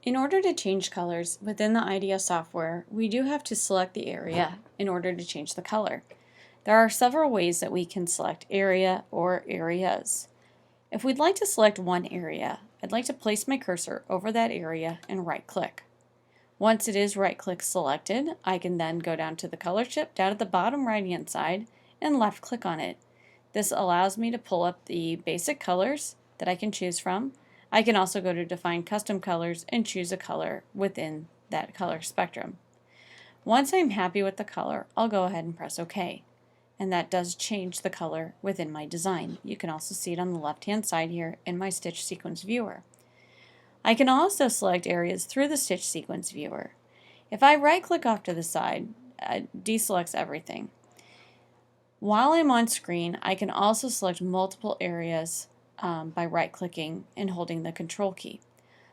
In order to change colors within the IDS software, we do have to select the area in order to change the color. There are several ways that we can select area or areas. If we'd like to select one area, I'd like to place my cursor over that area and right-click. Once it is right-click selected, I can then go down to the color chip down at the bottom right-hand side and left-click on it. This allows me to pull up the basic colors that I can choose from. I can also go to Define Custom Colors and choose a color within that color spectrum. Once I'm happy with the color, I'll go ahead and press OK. And that does change the color within my design. You can also see it on the left-hand side here in my Stitch Sequence Viewer. I can also select areas through the Stitch Sequence Viewer. If I right-click off to the side, it deselects everything. While I'm on screen, I can also select multiple areas by right-clicking and holding the Control key.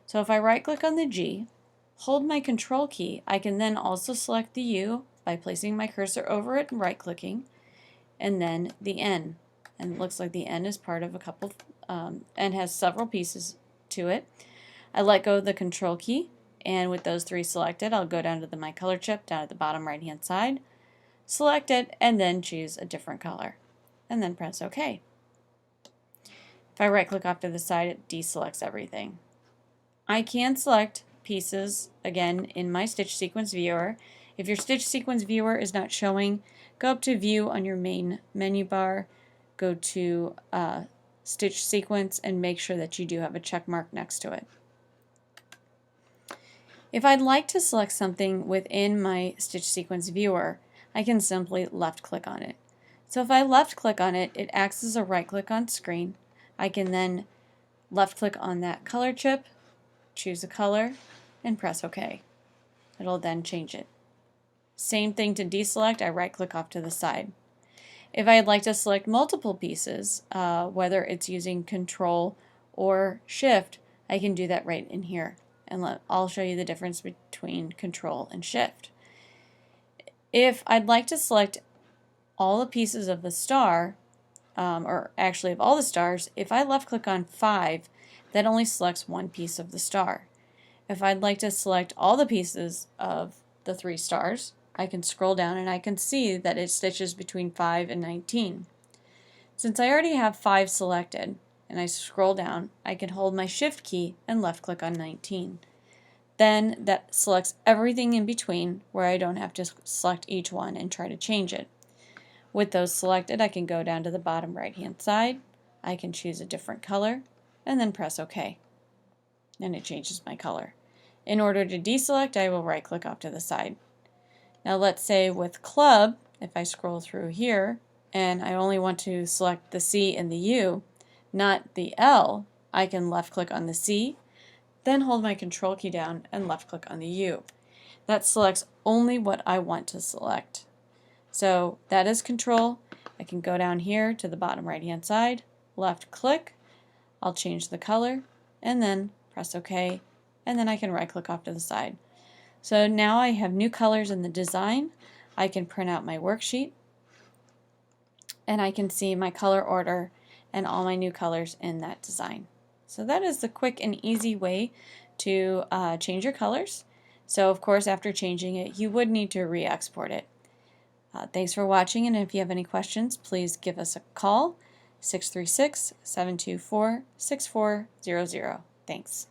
So if I right-click on the G, hold my Control key, I can then also select the U by placing my cursor over it and right-clicking, and then the N. And it looks like the N is part of a couple, and has several pieces to it. I let go of the Control key, and with those three selected, I'll go down to my color chip down at the bottom right-hand side, select it, and then choose a different color, and then press OK. If I right-click off to the side, it deselects everything. I can select pieces, again, in my Stitch Sequence Viewer. If your Stitch Sequence Viewer is not showing, go up to View on your main menu bar, go to Stitch Sequence, and make sure that you do have a check mark next to it. If I'd like to select something within my Stitch Sequence Viewer, I can simply left-click on it. So if I left-click on it, it acts as a right-click on screen. I can then left-click on that color chip, choose a color, and press OK. It'll then change it. Same thing to deselect, I right-click off to the side. If I'd like to select multiple pieces, whether it's using Control or Shift, I can do that right in here. And I'll show you the difference between Control and Shift. If I'd like to select all the pieces of the star, or actually of all the stars, if I left-click on 5, that only selects one piece of the star. If I'd like to select all the pieces of the 3 stars, I can scroll down and I can see that it stitches between 5 and 19. Since I already have 5 selected, and I scroll down, I can hold my Shift key and left-click on 19. Then that selects everything in between where I don't have to select each one and try to change it. With those selected, I can go down to the bottom right-hand side, I can choose a different color, and then press OK. And it changes my color. In order to deselect, I will right-click off to the side. Now let's say with Club, if I scroll through here, and I only want to select the C and the U, not the L, I can left-click on the C, then hold my Control key down and left-click on the U. That selects only what I want to select. So that is Control. I can go down here to the bottom right-hand side, left-click, I'll change the color, and then press OK, and then I can right-click off to the side. So now I have new colors in the design. I can print out my worksheet, and I can see my color order and all my new colors in that design. So that is the quick and easy way to change your colors. So of course, after changing it, you would need to re-export it. Thanks for watching, and if you have any questions, please give us a call, 636-724-6400. Thanks.